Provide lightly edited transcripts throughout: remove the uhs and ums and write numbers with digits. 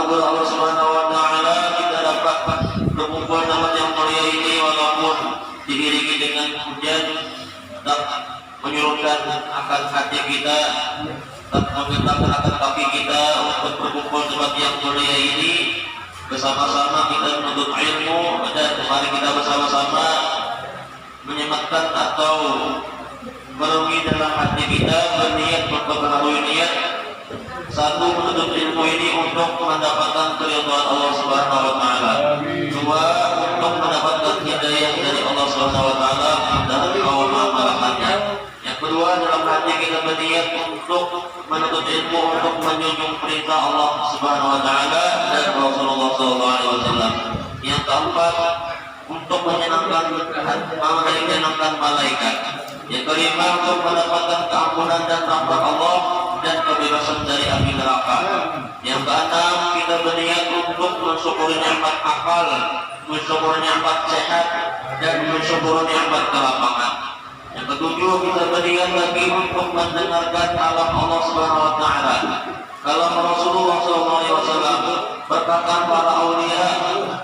anugerah Allah Subhanahu wa taala kita dapat berkumpul dalam yang mulia ini walaupun diiringi dengan hujan tetap menyuruhkan akan hati kita, tetap menggetarkan akan kaki kita untuk berkumpul tempat yang mulia ini bersama-sama kita menuntut ilmu, dan mari kita bersama-sama menyematkan atau merenungi dalam hati kita berniat untuk menaruh niat satu menuntut ilmu ini untuk mendapatkan keridhaan Allah Subhanahu wa taala, dua untuk mendapatkan hidayah dari Allah Subhanahu wa taala dan keamalannya. Yang kedua dalam hati kita berniat untuk menuntut ilmu untuk menjunjung perintah Allah Subhanahu wa taala dan Rasulullah sallallahu alaihi wasallam. Yang keempat untuk menyenangkan malaikat. Yang kelima untuk mendapatkan keampunan dan rahmat Allah dan kebebasan dari api neraka. Yang keenam kita berniat untuk mensyukuri nikmat akal, mensyukuri nikmat sehat, dan mensyukuri nikmat kelapangan. Yang ketujuh kita berniat lagi untuk mendengarkan kalam Allah Subhanahu wa taala. Kalam Rasulullah sallallahu alaihi wasallam, perkataan para aulia,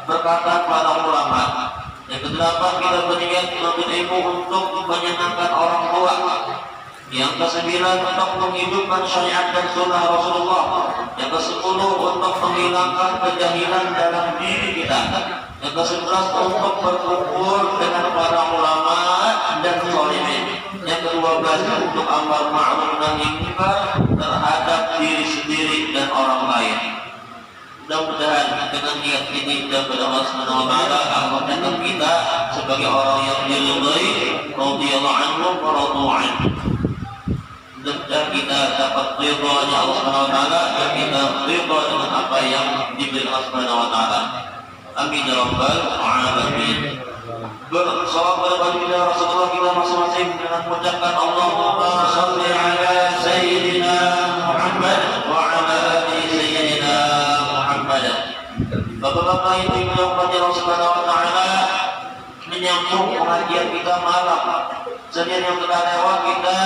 perkataan para ulama. Yang kedelapan kita berniat menuntut ilmu untuk menyenangkan orang tua. Yang kesembilan untuk menghidupkan syariat dan sunnah Rasulullah. Yang kesepuluh untuk menghilangkan kejahilan dalam diri kita. Yang kesebelas untuk berkumpul dengan para ulama dan sholihin. Yang kedua-belas untuk amar ma'ruf nahi munkar terhadap diri sendiri dan orang lain. Mudah-mudahan dengan niat ini dan berdoa Subhanahu wa taala Allah menjadikan kita sebagai orang yang diridhai radhiyallahu anhu wa radu anhu. Dan kita dapat ridhanya Allah Subhanahu wa taala dan kita ridha dengan apa yang diberi Allah Subhanahu wa taala. Amin ya rabbal alamin. Bersalawat kepada Rasulullah kita masing-masing dengan mengucapkan Allahumma shalli ala sayyidina Muhammad wa ala ali sayyidina Muhammad. Bapak-bapak ibu yang dirahmati Allah Subhanahu wa taala, menyambung pengajian kita malam. Sejak yang telah lewat kita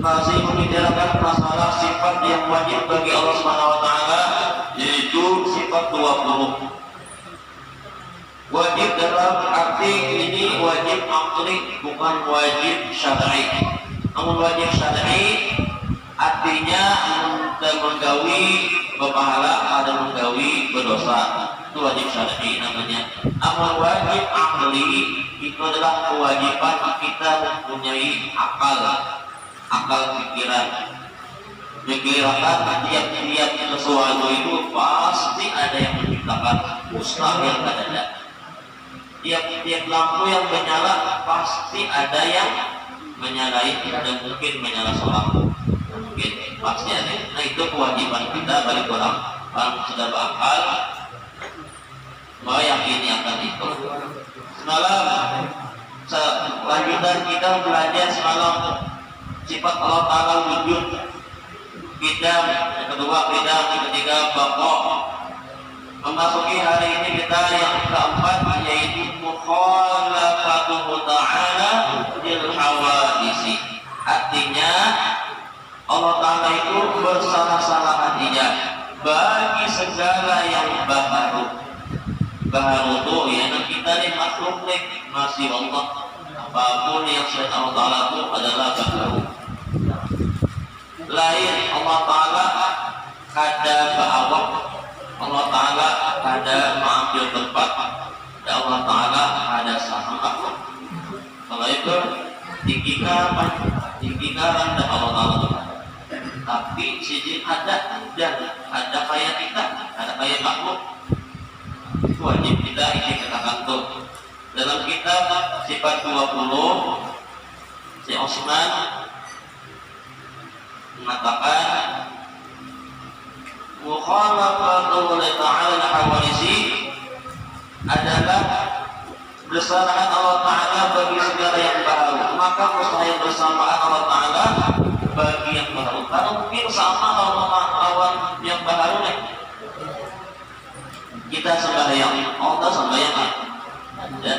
masih membicarakan masalah sifat yang wajib bagi Allah Subhanahu wa taala, yaitu sifat 20. Wajib dalam arti ini wajib akli, bukan wajib syar'i. Namun wajib syar'i artinya menggawi berpahala ada menggawi berdosa, itu wajib syar'i namanya. Namun wajib akli itu adalah kewajiban kita mempunyai akal pikiran. Pikirkan tiap-tiap sesuatu itu pasti ada yang menciptakan, mustahil tidak ada. Tiap-tiap lampu yang menyala pasti ada yang menyalai dan mungkin menyala seorang, mungkin pasti ada. Nah itu kewajiban kita bagi orang sudah berakal meyakini akan itu. Semalam lanjutan kita belajar semalam sifat Allah Ta'ala wujud, qidam, yang kedua qidam, yang ketiga baqa. Memasuki hari ini kita yang keempat yaitu mukhalafatuhu ta'ala lil hawadisi. Artinya Allah Ta'ala itu bersalah-salah hatinya bagi segala yang baharu. Baharu itu ya kita ini makhluk nih, masih Allah. Apapun yang selain Allah Ta'ala itu adalah baharu. Lain Allah Ta'ala kada ba'awak, Allah Ta'ala kada mengambil tempat, dan Allah Ta'ala ada sama makhluk. Kalau itu tinggi karan dan Allah Ta'ala itu. Tapi sisi ada dan ada kayak kita, ada kayak makhluk. Itu wajib kita ini katakan tuh. Dalam kitab sifat 20 si Osman mengatakan mukhalafatu ta'ala hawadisi adalah bersalahan Allah Ta'ala bagi segala yang baru, maka mustahil bersamaan Allah Ta'ala bagi yang baru. Karena mungkin sama lawan yang baru nih. Kita sembahyang, Allah sembahyang, dan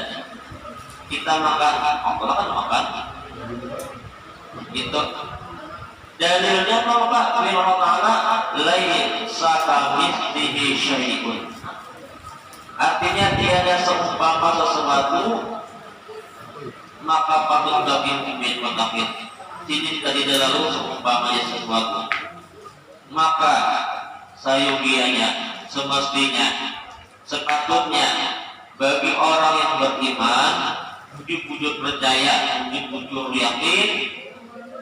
kita makan, Allah kan makan. Itu Dalilnya apa? Firman Allah Ta'ala, laisa kamitslihi syai'un. Artinya tiada seumpama sesuatu, maka patut bagi mukmin mutakin. Sini tadi lalu seumpamanya sesuatu. Maka sayogianya, semestinya, sepatutnya bagi orang yang beriman, bujur percaya, bujur yakin,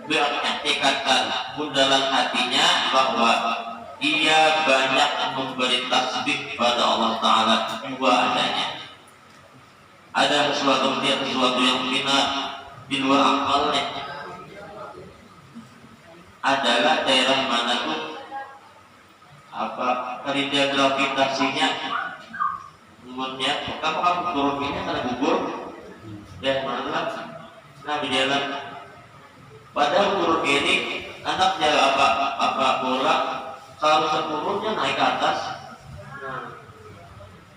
bertekadkan dalam hatinya bahwa ia banyak memberi tasbih pada Allah Ta'ala dua adanya. Ada sesuatu yang bina di luar akalnya. Adalah daerah mana tuh apa kerja gravitasinya, umumnya kamu turun ini ada gugur dan mana nah di jalan. Padahal turun ini anak jaga apa bola kalau turunnya naik ke atas. Nah,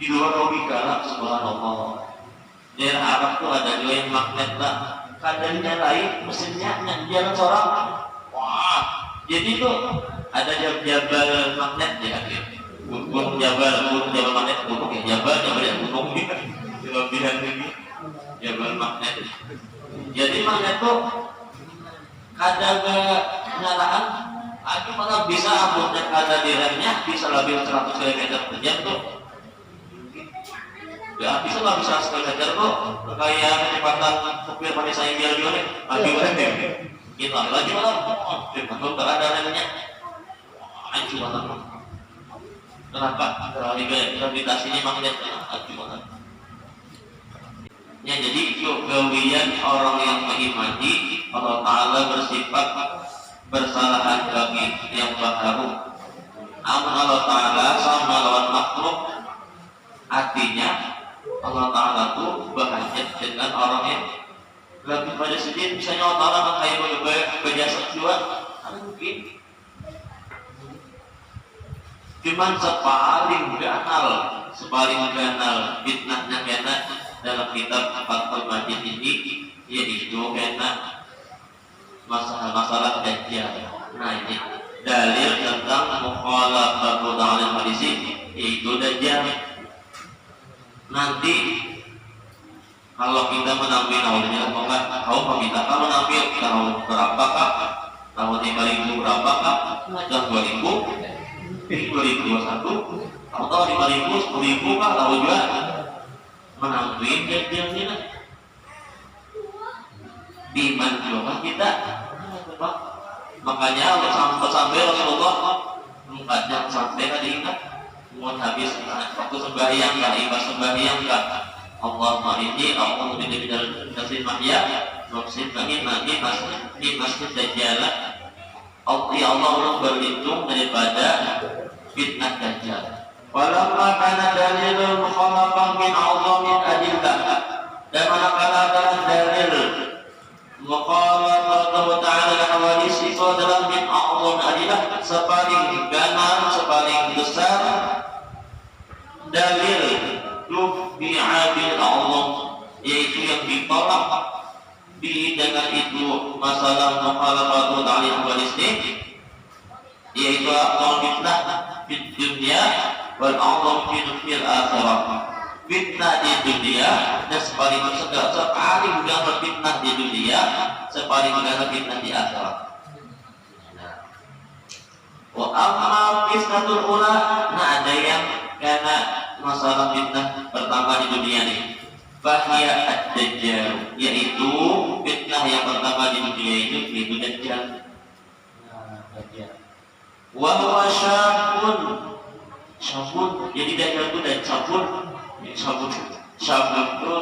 di luar logika lah, subhanallah. Daerah Arab tuh ada juga yang magnet lah. Kadangnya lain mesinnya jalan seorang. Wah, jadi tuh ada jabal magnet ya. Gunung jabal magnet gunung ya jabal yang gunung gitu. Kelebihan ini jabal magnet. Jadi magnet tuh kadang kenyalaan aku malah bisa ampunnya kada diremnya bisa lebih 100 km per jam tuh ya bisa lah bisa 100 km tuh kayak kecepatan supir pada saya biar juga nih lagi berhenti kita lagi malah betul ada remnya hancur banget kenapa? Terlalu gravitasinya magnet hancur banget ya. Jadi kegawian orang yang mengimani Allah Ta'ala bersifat bersalahan bagi yang baharu. Namun Allah Ta'ala sama lawan makhluk, artinya Allah Ta'ala itu berhajat dengan orang yang lebih pada sedih. Misalnya Allah Ta'ala mengkayak berjasa juga, mungkin cuman sepaling ganal fitnahnya kena dalam kitab Fathul Majid ini, yaitu kena masalah dajjal. Nah ini dalil tentang mukhalafatul alim hadis yaitu dajjal. Nanti kalau kita menambil tahun kita kalau menambil tahun berapakah, tahun 5000 berapakah, tahun 2000, 2021, atau 5000, 10.000 kah, tahu juga menambil dajjal ini. Di mana juga kita. Makanya sampai Rasulullah mengajak sampai tadi ingat mau habis waktu sembahyang nggak ibadah sembahyang nggak Allahumma inni a'udzu bika min syarri mahya wa mamati di masjid dajjal. Ya Allah berlindung daripada fitnah dajjal. Walamma kana dalilul mukhalafah min a'dhamil adillah, dan manakala adalah dalil mukhalafah ta'ala hawadis itu adalah min a'dham adillah, sepaling ganas, sepaling besar dalil dufi'a bil a'dham, yaitu yang ditolak dengan itu masalah mukhalafah ta'ala hawadis ini, yaitu fitnah di dunia wal a'dham fil akhirah. Fitnah di dunia dan sepaling gana fitnah di dunia, sepaling gana fitnah di akhirat. Wa amma fitnatul ula, nah ada yang karena masalah fitnah pertama di dunia ini, fahiya ad-dajjal, yaitu fitnah yang pertama di dunia itu yaitu dajjal. Wa huwa syabun, jadi dajjal itu dan sabun itu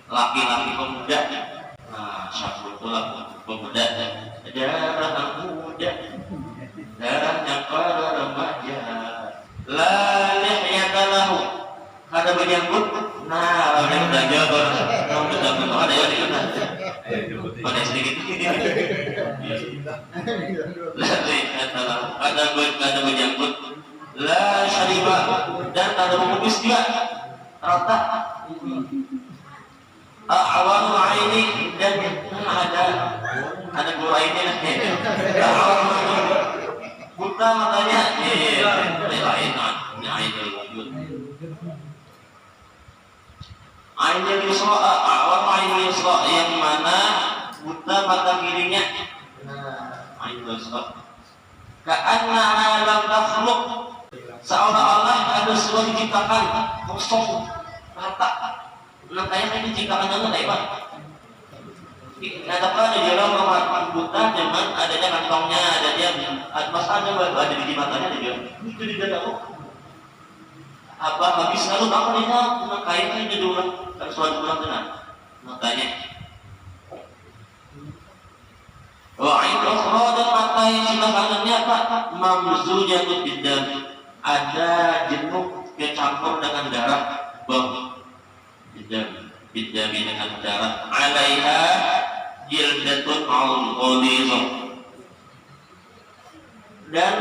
laki-laki pemuda. Nah, sabun itu laki pemuda, darah muda, darahnya para remaja. La lihyata lahu, ada menyambut. Nah, ada belajar kalau betul ada ya di mana? Pada sedikit. La lihyata lahu, ada menyambut. La syariba, dan ada mengumis juga rata. Awalu aini, dan ada Ada guru lainnya buta matanya lain Ainul Yusra Ainul Yusra yang mana buta mata kirinya. Ainul Yusra ka'anna alam takhluq, seolah-olah ada sesuatu diciptakan kosong rata. Makanya kan diciptakan dengan hebat. Ada di dalam rumah buta dengan adanya kantongnya, ada dia ada di matanya ada dia. Itu di dalam apa habis lalu apa dia dengan kainnya di dulu kan suatu bulan tenang matanya. Wa'id ukhra dan mata yang sebelah kanannya apa? Mamzujatun biddam, ada jenuk yang campur dengan darah. Biddam dengan darah. Alaiha jildatun al-ghalidhah, dan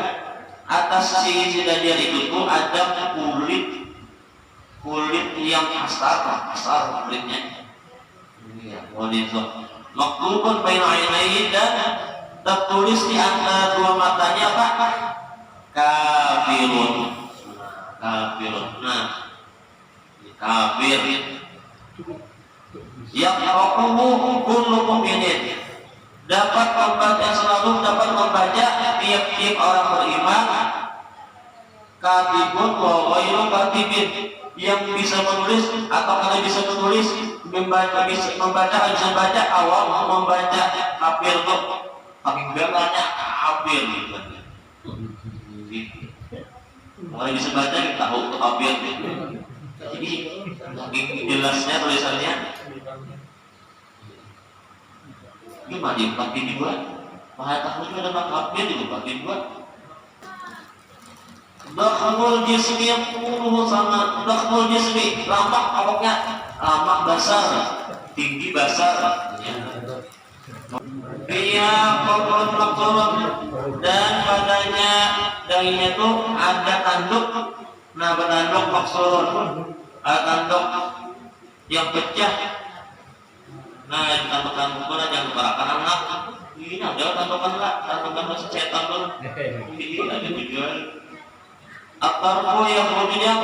atas si dajjal itu tuh ada kulit yang kasar kulitnya. Ghalidhah maktubun baina ainaihi, dan tertulis di antara dua matanya apa? Kafirun. Nah, kafir. Yaqra'uhu kullu mu'minin, dapat membaca selalu dapat membaca tiap-tiap orang beriman. Katibun wa ghairu katibin, yang bisa menulis atau kalau bisa menulis membaca bisa baca awam membaca kafir tuh pakai gambarnya kafir gitu. Kalau bisa baca kita tahu itu kafir gitu. Jadi jelasnya tulisannya gimana dipakai dibuat bahasa takutnya ada kafir dipakai dibuat. Dakhmul jismi yaquluhu sama dakhmul jismi, lamak awaknya lamak besar, tinggi besar. Dia kokoh maksurun, dan padanya dahinya itu ada tanduk. Nah, bertanduk maksurun, ada tanduk yang pecah. Nah, tanduk-tanduk mana jangan berakan anak. Ini ada tandukan setan tuh. Ini ada tujuan. Aktarku yang ujungnya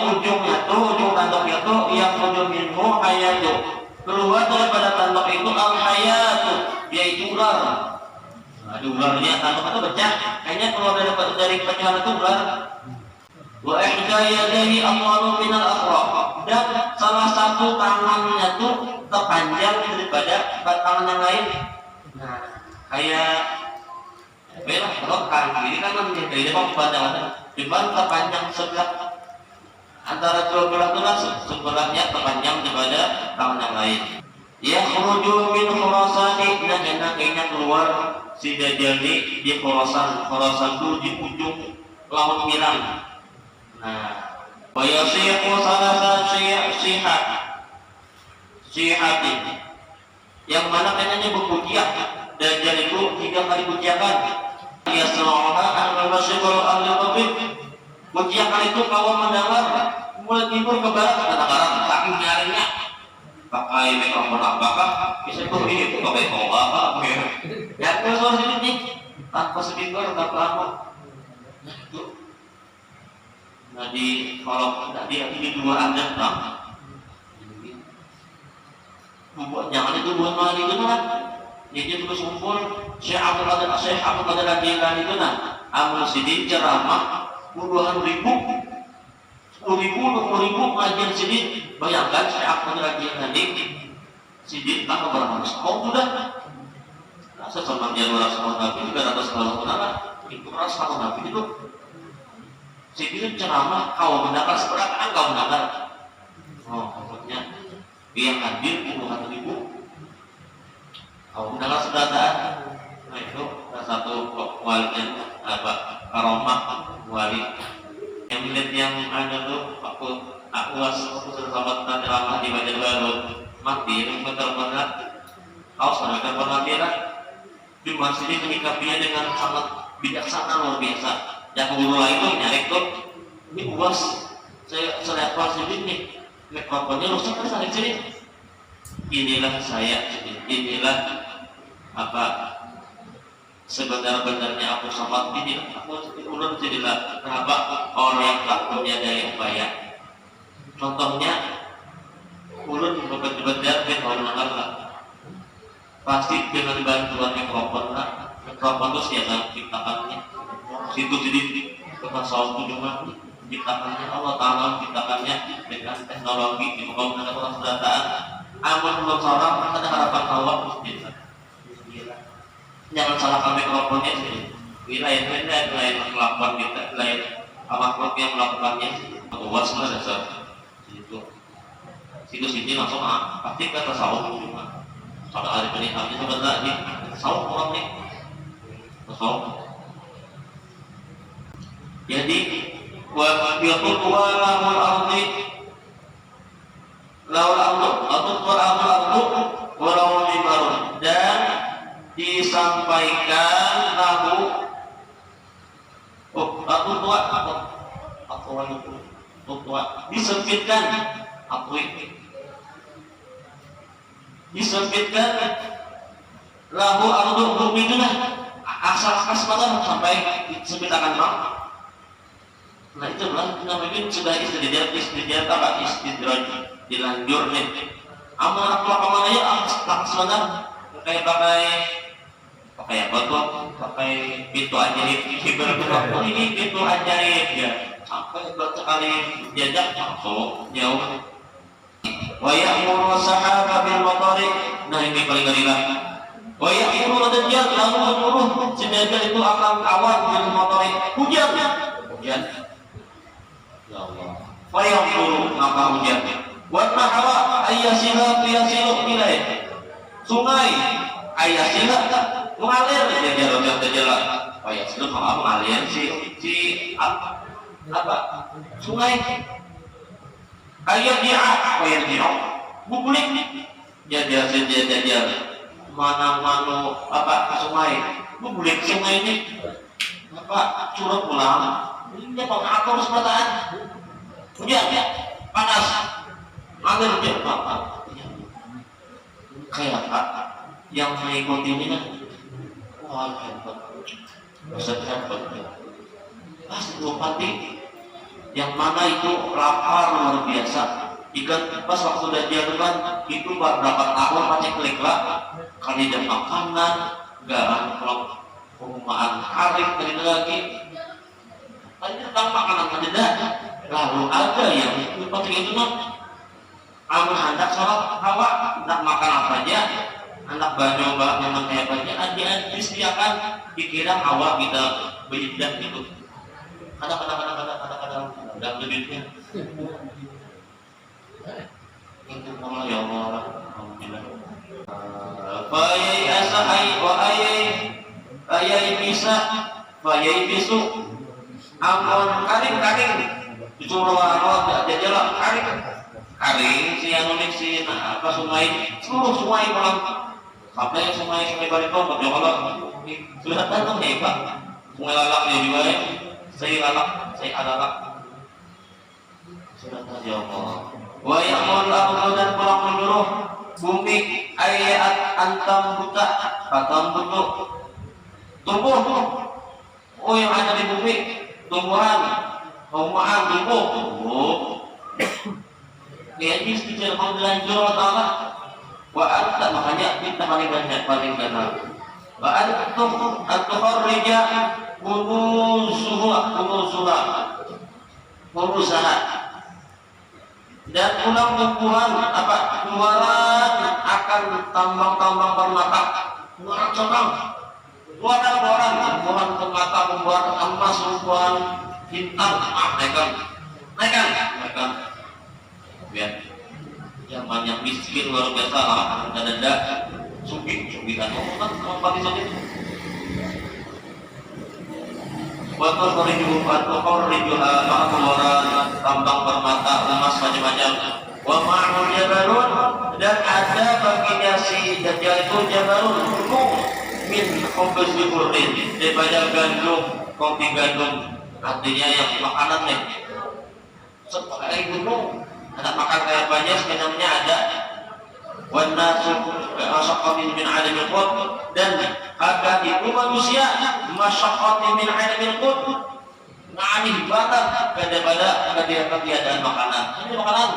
tuh, ujung tanduknya tuh yang ujung minhu hayatu, keluar daripada tanduk itu al hayatu, yaitu ular. Nah, di ularnya tanduk itu pecah, kayaknya keluar dari pecahan itu ular. Wa ihda yadayhi amwalu minal akhra, dan salah satu tangannya tuh terpanjang daripada tangan yang lain. Nah, kayak belah rokan ini kan namanya kayak apa pandangan cuman terpanjang sebelah antara dua belah tulang sebelahnya terpanjang daripada tangan yang lain. Ya khuruju min khurasani, dan enaknya keluar si dajjal di Khurasan itu di ujung laut Iran. Nah, wa yasiqu salasa sihati, yang mana kayaknya berkujiak dajjal itu 3 kali kujiakan. Ya sallallahu al-masyiq wal al-maghrib, kujiakan itu kalau mendengar mulai timur ke barat kadang-kadang saking nyarinya pakai mikrofon apakah bisa begini pakai apa ya suara sedikit nih tanpa speaker tanpa apa. Nah kalau di dua ada bang jangan itu buat malah itu kan jadi terus kumpul Syekh Abdul Qadir Al-Jilani itu nah Amul Sidin ceramah puluhan ribu 10.000 ngajian Sidin. Bayangkan Syekh Abdul Qadir Al-Jilani Sidin tak berapa kau sudah sesuatu dia 200 tahun Nabi 300 tahun kenapa itu 100 tahun Nabi itu Sidin ceramah kau mendengar seberapa kau mendengar maksudnya yang hadir puluhan ribu kau mendengar seberapa. Nah itu salah satu walinya apa karomah wali yang melihat yang ada tuh aku sahabat nanti lama di Banjarbaru mati yang benar-benar kau sampaikan penampilan di masjid menyikapinya dengan sangat bijaksana luar biasa. Yang guru lain tuh nyari tuh ini uas saya selepar sedikit nih mikrofonnya rusak kan saling sini. Inilah saya, inilah apa sebenar-benarnya aku sama ini aku ulun jadilah kenapa orang yang tak punya daya upaya. Contohnya ulun bekerja di tahun Allah pasti dengan bantuan mikrofon itu siapa ciptakannya situ jadi bukan soal cuma ciptakannya Allah Ta'ala ciptakannya dengan teknologi di menggunakan persenjataan aman belum seorang ada harapan Allah bisa. Jangan salahkan mikrofonnya sih. Lain melakukan kita, lain makhluk yang melakukannya luas lah dasar. Situ sini langsung pasti kata tasawuf cuma. Pada hari ini kami sebentar ini tasawuf orang nih. Tasawuf. Jadi wa lahul ardi lahul ardu wa lahul mimbarun dan disampaikan lahu disempitkan disempitkan lahu ardu bumi itu lah asal sampai disempitkan bang. Nah itu lah namanya sudah istidraj dilanjur nih amal apa kemana ya sebentar kayak pakai apa tuh pakai pintu ajaib ini pintu ajaib ya sampai sekali jajak masuk jauh wa ya'muru sahaba bil matari. Nah ini paling gila wa ya'muru dan lalu menyuruh sejajar itu akan awan bil matari hujan ya Allah wa ya'muru maka hujan wa nahwa ayyasiha yasilu ilai sungai ayah sila mengalir jalan ayah sila mengalir si apa sungai ayah dia bubulik jajar mana apa sungai bubulik sungai ini apa curug pulang ini pengatur sebataan hujan panas ngalir dia apa kayak yang mengikuti ini kan wah hebat pasti bupati yang mana itu lapar luar biasa ikan pas waktu udah jalan itu berapa tahun pasti klik lah kali jam makanan garam kalau perumahan karir dari lagi tadi tentang makanan ada lalu ada yang seperti itu kan kamu hendak sholat hawa hendak makan apa aja anak banyak memang kayak banyak adik disediakan dikira hawa kita beribadah gitu kadang udah duitnya itu malah ya Allah alhamdulillah fayai asahai wa ayai bisa fayai bisu amun karing disuruh Allah jalan karing si anu si apa sungai seluruh sungai malam sampai sungai Barito berjamalah sudah datang ya Pak sungai lalak ya juga ya saya lalak sudah terjawab wa ya'mur al dan pulang menyuruh bumi ayat antam buta katam butuh tumbuh oh yang ada di bumi tumbuhan tumbuh ya ini sedikit dilanjur Allah Ta'ala wa anta makanya kita paling banyak paling benar wa antum antukharrija urusaha dan ulang tumbuhan apa keluaran akan tambang-tambang permata keluaran tumbuhan permata membuat emas tumbuhan bintang naikkan ya yang banyak miskin luar biasa ada sugi kan apa di sana waktu korrijuha maka keluaran tambang permata emas macam-macam wa ma'ul jabalun dan ada baginya si dajjal itu jabalun min khubz burin daripada gandum kopi gandum artinya yang makanan nih seperti gunung ada makan kayak banyak sebenarnya ada wan nasu masyaqqatin min 'alamil qut, dan akan itu manusia masyaqqatin min 'alamil qut, ngani batat daripada ketiadaan makanan. Ini makanan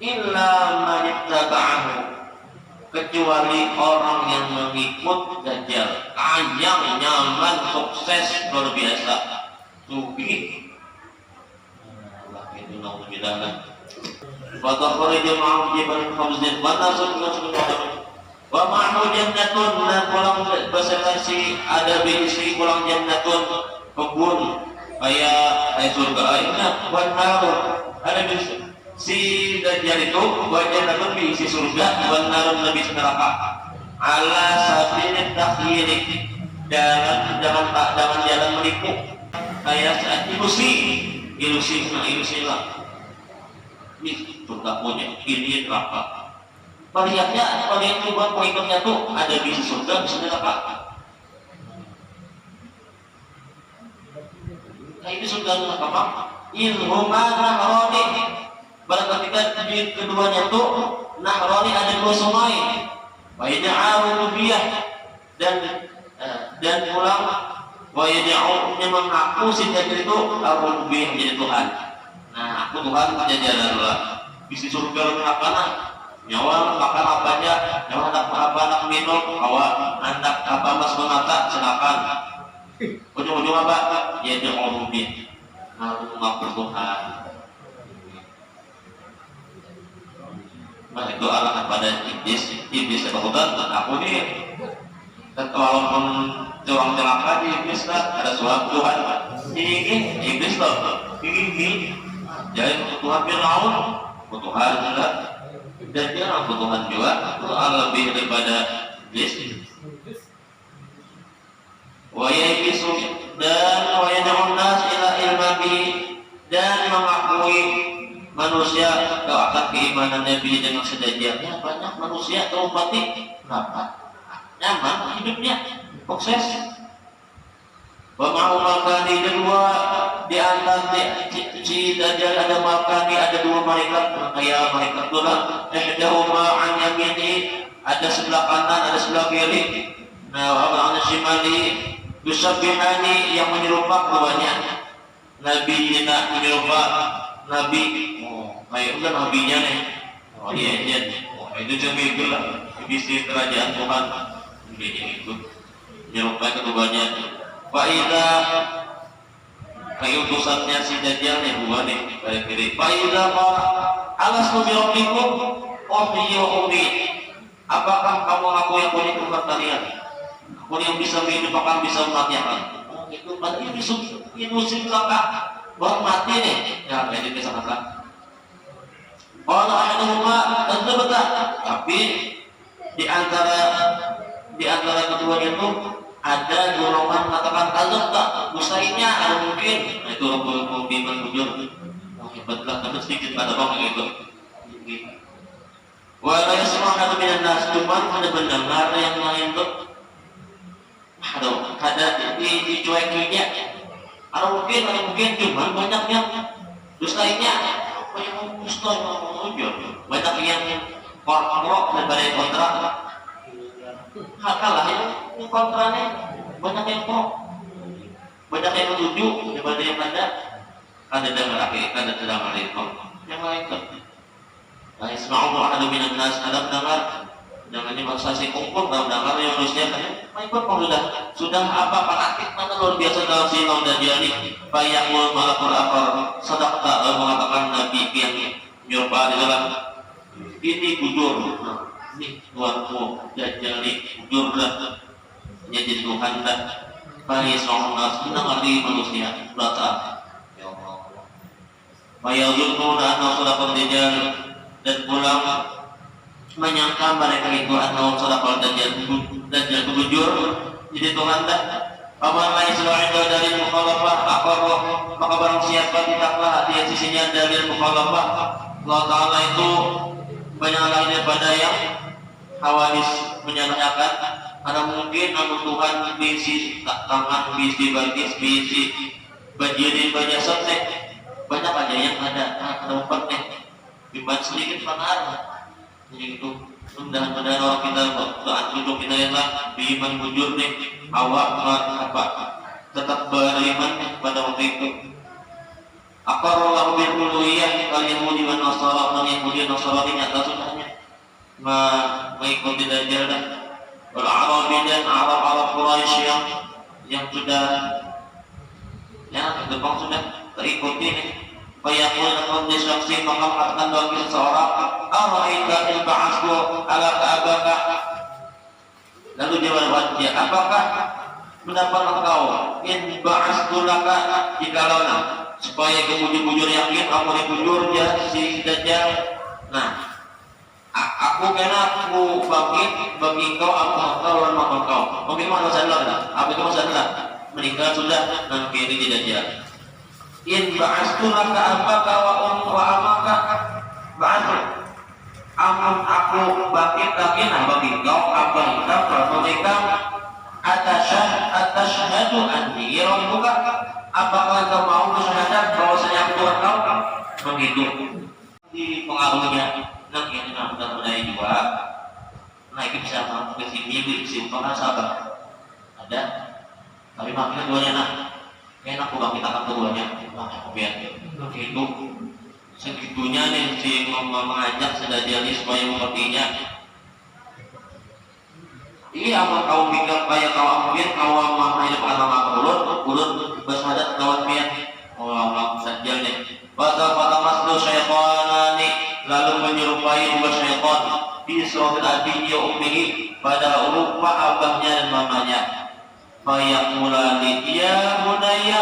illa man ittaba'ahu, kecuali orang yang mengikut Dajjal, kanyang, nyaman, sukses, luar biasa, sugih. Allah itu nauzubillah. Wa takhrij ma'ahu jibal khamzin wa nasr wa ma'ahu jannatun, dan pulang beserta si ada bisi pulang jannatun, kebun kayak surga airnya, wa narun ada bisi si Dajjal itu wajah dalam isi surga, benar lebih neraka. Ala sabilit takhirik, jangan jalan menipu, kayak ilusi lah. Ini surga punya, ini neraka. Perlihatnya, kalau itu buat pengikutnya tuh ada bisa surga, bisa neraka. Nah ini surga neraka apa? Ilhuma nahroni. Pada ketika di keduanya itu nahroni, ada dua sungai, wayada'u rubiyah, dan pulang wayada'u nya mengaku si Dajjal itu rubiyah menjadi Tuhan. Nah, aku Tuhan jajaranlah bisa surga neraka, nyawa makan apa aja, nyawa anak minum kawa, anak apa mas menata silakan. Ujung-ujung apa? Yada'u rubiyah, mengaku Tuhan. Nah itu arahan pada iblis ketakutan. Aku nih, dan walaupun curang celaka di iblis lah, ada suatu Tuhan. Ini iblis loh, ini jadi Tuhan Fir'aun, Tuhan juga, dan dia orang Tuhan juga. Itu lebih daripada iblis. Wa yabisu, dan wa yad'un nas ila ilmihi, dan mengakui manusia ke akan keimanan Nabi dengan sedajarnya. Banyak manusia teropati, kenapa? Nyaman hidupnya, sukses. Bamau makani kedua di antara si Dajjal ada makani, ada dua malaikat, kayak malaikat tulang. Ihdahuma an yamini, ada sebelah kanan, ada sebelah kiri. Nah, wa an shimali yusabbihani, yang menyerupak keduanya. Nabi dina menyerupak Nabi, kayak udah nabinya nih. Oh iya, itu cemil lah, visi kerajaan Tuhan. Ini itu nyerupai keduanya. Faida kayak utusannya si Dajjal nih, dua nih kayak kiri. Faida alas nubirobikum umi, apakah kamu aku yang punya Tuhan kalian? Aku yang bisa menghidupkan, bisa mematikan. Itu berarti ilusi belaka. Baru mati nih, ya kayak di kisah-kisah. Kalau ahaduhuma, tentu betul. Tapi di antara kedua itu ada golongan mengatakan kadzab tak, mustahilnya ada mungkin. Nah, itu orang beriman jujur. Oh hebatlah, tapi sedikit kata bang gitu. Walau yasma'u minan nas, cuma pada pendengar yang lain tuh, aduh, ada dicuekinya. Ada mungkin cuma banyak yang dustainya, banyak yang korok daripada kontrak. Kalah yang kontraknya banyak yang korok, banyak yang setuju daripada yang ada dalam laki, ada dalam laki yang lain tuh. Nah, isma'u ahadu minan nas, ada pendengar. Jangan dimaksasi kumpul dalam dengar yang manusia kan. Ikut sudah apa praktik mana luar biasa dalam silau dan jari. Bayangul malakul akar sadaqta, mengatakan Nabi yang nyoba di dalam ini jujur. Ini tuanmu Dajjal jujurlah, jadi Tuhan dah. Bani Israel mendengar di manusia berkata, ya Allah. Bayangul anna sadaqal Dajjal, dan pulang menyangka mereka itu annahu sadaqal Dajjal jujur, jadi Tuhan dah. Paman lain selain dari mukhalafah akharoh, maka barang siapa tidaklah hati sisinya dari mukhalafah, Allah Ta'ala itu banyak lain daripada yang hawadis menyatakan. Ada mungkin namun Tuhan bisi tangan, bisi bagis, bisi bajirin, baja sate, banyak aja yang ada empat nih, dibuat sedikit benar. Jadi itu mudah-mudahan orang kita doa duduk kita lah beriman bujur nih awak apa tetap beriman pada waktu itu. Aqarrallahu bil uluhiyyah kal yahudi wan nasara, man yahudi nasara ini nyata sudahnya mengikuti Dajjal dan wal Arabi dan Arab Quraisy yang sudah ya Jepang sudah terikuti nih. Fayaqul lakum disaksi maka mengatakan bagi seseorang araita in ba'athu ala ka'abaka, lalu jawabannya apakah pendapat engkau in ba'athu laka jikalau supaya kebujur-bujur yakin aku dibujur ya si Dajjal. Nah aku kena aku bagi kau apa kau dan makan kau mungkin masalah apa itu masalah meninggal sudah nanti ini Dajjal. In ba'astu laka abaka wa amaka ba'astu amun aku bangkit lagi bagi kau apa engkau mereka atashhadu anni rabbuka, apakah kau mau bersyahadat bahwasanya aku Tuhan kau begitu di pengaruhnya nang ini nang mudah-mudahan juga nah itu bisa mampu ke sini bisa umpama sabar ada tapi makanya duanya nak enak aku bangkit akan keduanya biar itu segitunya nih si mengajak sedajali supaya mengertinya. Ini apa kau pikir kayak kau ambil kau hidup agama ulut bersahadat kawan pian Allah sajal nih pada maslu syaitanani lalu menyerupai dua syaitan di surat al-Abi ya ummihi pada rupa abahnya dan mamanya. Fayaqulani ya bunayya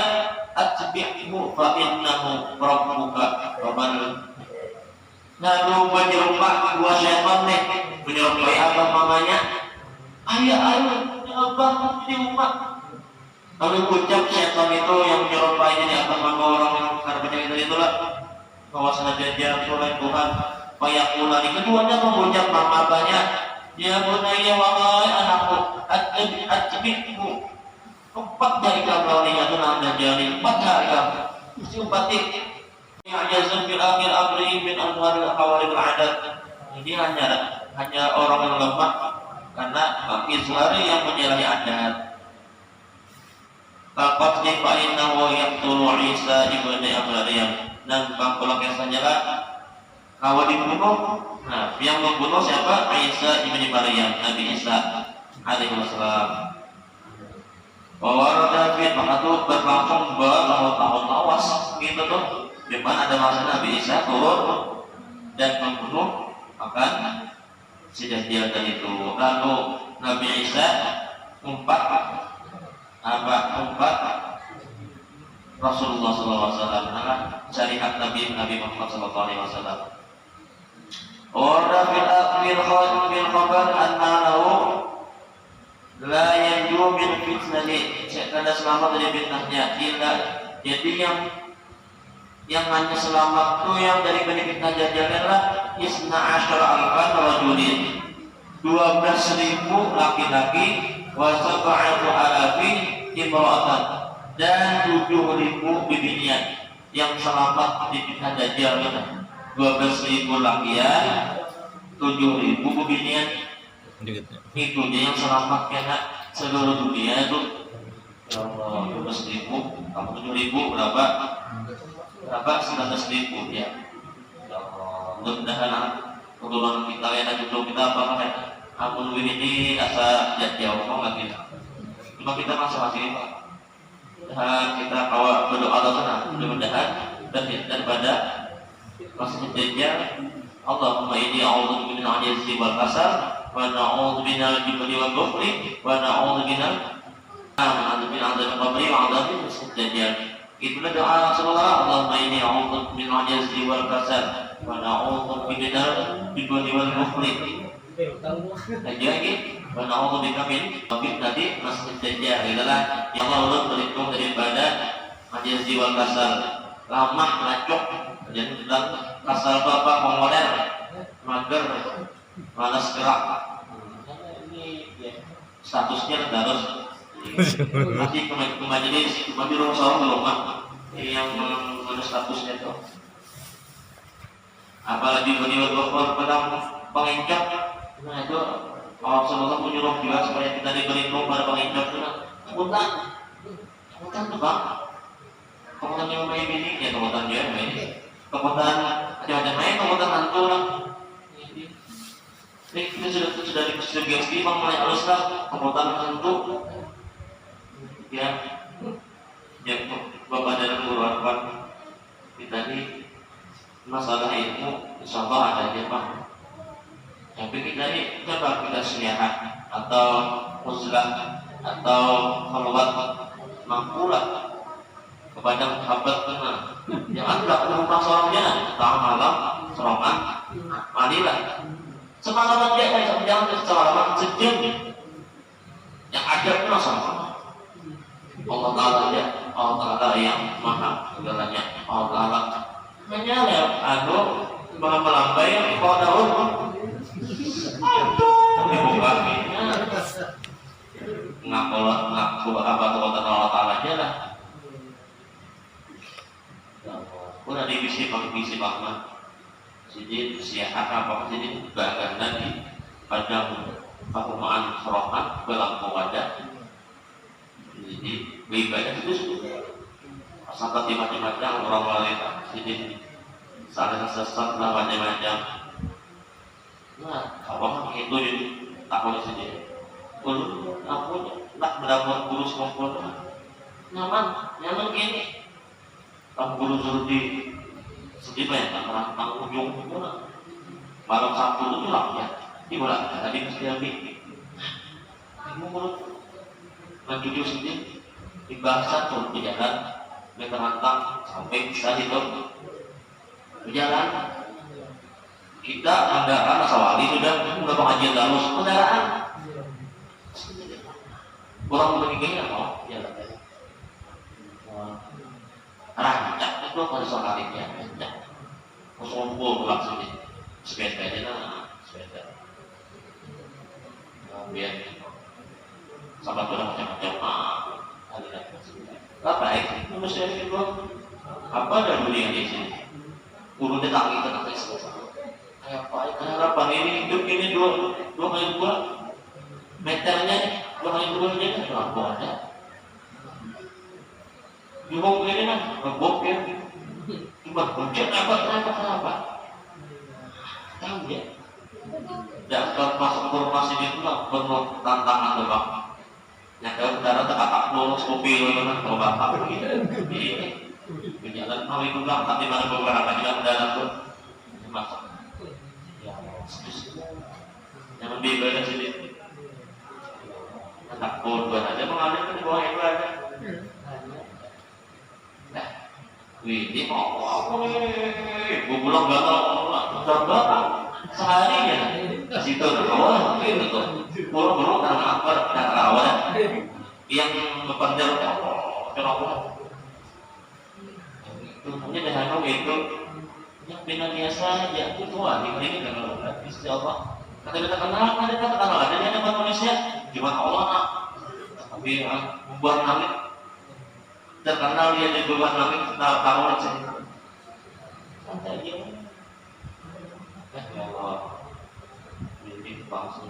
atbi'hu fa innahu rabbuka faman, lalu menyerupai dua syaitan nih menyerupai abah mamanya ayah abah di rumah, lalu ucap syaitan itu yang menyerupai jadi abah mama orang yang karena penyakit itulah bahwasanya Dajjal Tuhan. Fayaqulani keduanya mengucap nama abahnya ya bunayya wahai anakku atbi'hu empat dari kamu ini itu nama Dajjal empat hari kamu mesti empati ajazun fil akhir amri min anwar al-hawalil adat. Ini hanya orang yang lemah karena izhari yang menyalahi adat. Laqad fa'inna wa yaqtulu Isa ibnu Maryam, dan bangkulak yang sanyalah kalau dibunuh. Nah, yang membunuh siapa? Isa ibnu Maryam, Nabi Isa alaihi wassalam. Bahwa David maka tuh berlangsung bertahun-tahun lawas gitu tuh, di mana ada masa Nabi Isa turun dan membunuh akan si Dajjal itu. Lalu Nabi Isa umpat Rasulullah SAW, syariat Nabi Muhammad SAW. Orang bil khabar anna lahu la yanju min fitnati, karena selamat dari fitnahnya. Jadi yang hanya selamat itu yang dari fitnah Dajjal adalah isna asyara alfan rajulin, 12.000 laki-laki, wa sab'atu alafi imra'atan, dan 7.000 bibinian yang selamat di fitnah Dajjal. 12.000 lakian, 7.000 bibinian. Itu dia yang selamat karena seluruh dunia itu. Ya Allah, 12.000, kamu 7.000 berapa? 19.000 ya. Ya Allah, mudah-mudahan keturunan kita ya, cucu kita apa namanya? Ampun ini asa jauh mau lagi. Cuma kita masing-masing Pak. Dan kita bawa berdoa sana, mudah-mudahan dan daripada masih Dajjal. Allahumma inni a'udzubika min al-'ajzi wal kasal wa na'udzu bika minal jubni wal bukhli wa na'udzu bika min adzabil qabri wa adzabil Dajjal. Itulah doa Rasulullah. Allahumma inni a'udzubika min al-'ajzi wal kasal wa na'udzu bika minal jubni wal bukhli. Lagi wa na'udzu bika min tadi masih Dajjal. Itulah yang Allah berlindung daripada al-'ajzi wal kasal, lamah lacok. Jadi bilang kasal bapak mongoler, mager, malas gerak. Ini statusnya harus nanti ke majelis rumah seorang belum yang statusnya itu. Apalagi beliau berkorban pengencok. Nah itu Rasulullah menyuruh juga supaya kita diberi pada pengencok itu. Kebutan tuh bang, kebutan yang main ini ya kebutan dia main, kebutan macam-macam main, kebutan hantu lah. Ini kita sudah disugesti bang mulai halus lah kebutan hantu. Ya, ya bapak dan guru kita ini masalah ilmu insya Allah ada aja pak. Tapi kita ini coba kita selihat atau uzlah atau khalwat mampulah kepada sahabat kenal. Jangan tidak merupakan seorangnya tengah malam serongan manilah semalaman dia jangan semalaman sejam yang ada pun sama Allah Ta'ala ya, Allah Ta'ala yang maha segalanya. Allah Ta'ala hanya lewat melambai kalau daun tapi bukan ngaku apa kekuatan Allah Ta'ala aja lah. Pun ada bisi banget jadi siapa apa jadi bagian tadi pada pakumaan serokan belangko wadah. Jadi beribadah itu sampai macam-macam orang lain jadi saling sesat lah macam-macam. Nah, apa itu jadi takut saja. Guru aku nak mendapat guru sempurna. Nyaman gini. Kamu guru suruh di sedih banyak tentang ujung malam Sabtu itu lah ya. Di bola tadi mesti habis. Kamu guru menjujur sendiri di bahasa tuh berjalan menerantang sampai bisa itu berjalan kita kendaraan asawali sudah pengajian terus kendaraan kurang begini apa jalan rancak itu kalau soalnya rancak kumpul langsung sepeda aja lah sepeda biar sahabat orang macam-macam apa ya manusia itu apa ada dunia di sini urutnya tangi kayak apa karena harapan ini hidup ini dua kali dua meternya 2 kali 2 nya kan berapa ada di bawah ini kan ngebok ya cuma hujan apa tahu ya dan kalau masuk formasi itu lah penuh tantangan tuh bang. Nah kalau udara tak lurus kopi loh kan kalau bapak ini berjalan mau itu bang tapi mana beberapa juga udara tuh masuk ya yang lebih banyak sini takut buat aja mengalir kan di bawah itu aja. Nah ini mau apa nih gue pulang gatal udah sehari ya di situ awal itu tuh burung karena apa dan awal yang bekerja kenapa tentunya dengan itu yang bina biasa ya itu ini kalau isti Allah kata kita kenal ada yang buat manusia cuma Allah nak tapi membuat langit terkenal dia di bawah langit tahu aja santai dia. Ya Allah, ini bangsa.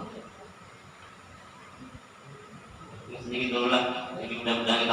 Ini sedikit dulu lah. Jadi mudah-mudahan kita